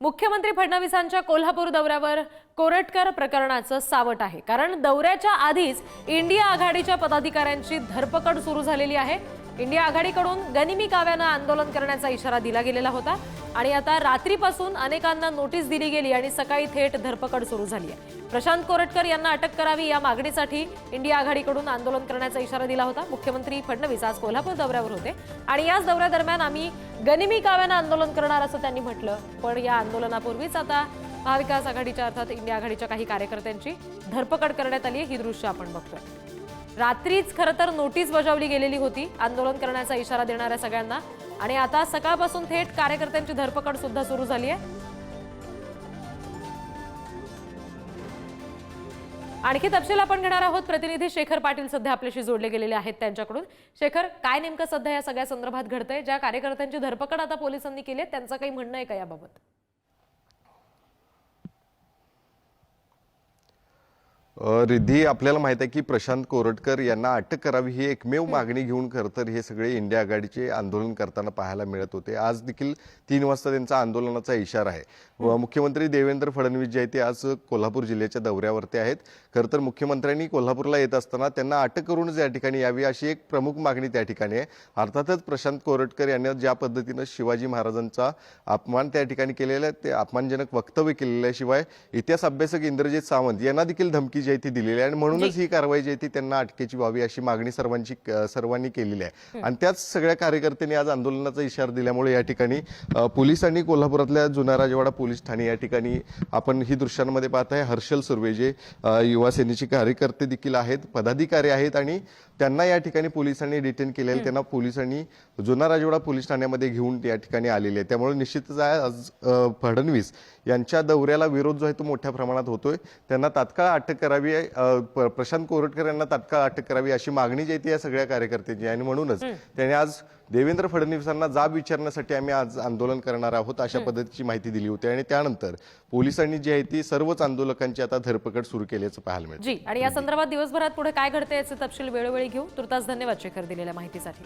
मुख्यमंत्री फडणवीसांच्या कोल्हापूर दौऱ्यावर कोरटकर प्रकरणाचं सावट आहे। कारण दौऱ्याच्या आधीच इंडिया आघाडीच्या पदाधिकाऱ्यांची धरपकड सुरू झालेली आहे। इंडिया आघाडीकडून गनिमी काव्यानं आंदोलन करण्याचा इशारा दिला गेलेला होता आणि आता रात्रीपासून अनेकांना नोटीस दिली गेली आणि सकाळी थेट धरपकड सुरू झाली आहे। प्रशांत कोरटकर यांना अटक करावी या मागणीसाठी इंडिया आघाडीकडून आंदोलन करण्याचा इशारा दिला होता। मुख्यमंत्री फडणवीस आज कोल्हापूर दौऱ्यावर होते आणि याच दौऱ्यादरम्यान आम्ही गनिमी काव्यानं आंदोलन करणार असं त्यांनी म्हटलं। पण या आंदोलनापूर्वीच आता महाविकास आघाडीच्या अर्थात इंडिया आघाडीच्या काही कार्यकर्त्यांची धरपकड करण्यात आली आहे। ही दृश्य आपण बघतोय। रात्रीच खरं तर नोटीस बजावली गेलेली होती आंदोलन करण्याचा इशारा देणाऱ्या सगळ्यांना आणि आता सकाळपासून थेट कार्यकर्त्यांची धरपकड सुद्धा सुरू झाली आहे। आणखी तपशील आपण घेणार आहोत। प्रतिनिधी शेखर पाटील सध्या आपल्याशी जोडले गेलेले आहेत त्यांच्याकडून। शेखर, काय नेमकं सध्या या सगळ्या संदर्भात घडतंय? ज्या कार्यकर्त्यांची धरपकड आता पोलिसांनी केली आहे त्यांचं काही म्हणणं आहे का याबाबत? रिद्धी, आपल्याला माहित आहे की प्रशांत कोरटकर यांना अटक करावी ही एकमेव मागणी घेऊन खरं तर हे सगळे इंडिया आघाडीचे आंदोलन करताना पाहायला मिळत होते। आज देखील 3 वाजता त्यांचा आंदोलनाचा इशारा आहे। मुख्यमंत्री देवेंद्र फडणवीस जे आहेत ते आज कोल्हापूर जिल्ह्याच्या दौऱ्यावरती आहेत। खरं तर मुख्यमंत्र्यांनी कोल्हापूरला येत असताना त्यांना अटक करूनच या ठिकाणी यावी अशी एक प्रमुख मागणी त्या ठिकाणी आहे। अर्थातच प्रशांत कोरटकर यांनी ज्या पद्धतीनं शिवाजी महाराजांचा अपमान त्या ठिकाणी केलेला आहे, ते अपमानजनक वक्तव्य केलेलं आहे, शिवाय इतिहास अभ्यासक इंद्रजित सावंत यांना देखील धमकी जी आहे ती दिलेली आहे आणि म्हणूनच ही कारवाई जी आहे ती त्यांना अटकेची व्हावी अशी मागणी सर्वांनी केलेली आहे। आणि त्याच सगळ्या कार्यकर्त्यांनी आज आंदोलनाचा इशारा दिल्यामुळे या ठिकाणी पोलिसांनी कोल्हापुरातल्या जुना राजवाडा पोलीस ठाणे या ठिकाणी आपण ही दृश्यांमध्ये पाहताय हर्षल सुर्वे जे युवा सेनेचे कार्यकर्ते देखील आहेत, पदाधिकारी आहेत आणि त्यांना या ठिकाणी पोलिसांनी डिटेन केलेले, त्यांना पोलिसांनी जुना राजवाडा पोलीस ठाण्यामध्ये घेऊन या ठिकाणी आलेले आहे। त्यामुळे निश्चितच आज फडणवीस यांच्या दौऱ्याला विरोध जो आहे तो मोठ्या प्रमाणात होतोय। त्यांना तात्काळ अटक करावी, प्रशांत कोरटकर यांना तात्काळ अटक करावी अशी मागणी जी आहे ती या सगळ्या कार्यकर्त्यांची आणि म्हणूनच त्यांनी आज देवेंद्र फडणवीसांना जाब विचारण्यासाठी आम्ही आज आंदोलन करणार आहोत अशा पद्धतीची माहिती दिली होती आणि त्यानंतर पोलिसांनी जी आहे ती सर्वच आंदोलकांची आता धरपकड सुरू केल्याचं पाहायला मिळतं। जी, आणि या संदर्भात दिवसभरात पुढे काय घडते याचे तपशील वेळोवेळी घेऊ। तुर्तास धन्यवाद शेखर दिलेल्या माहितीसाठी।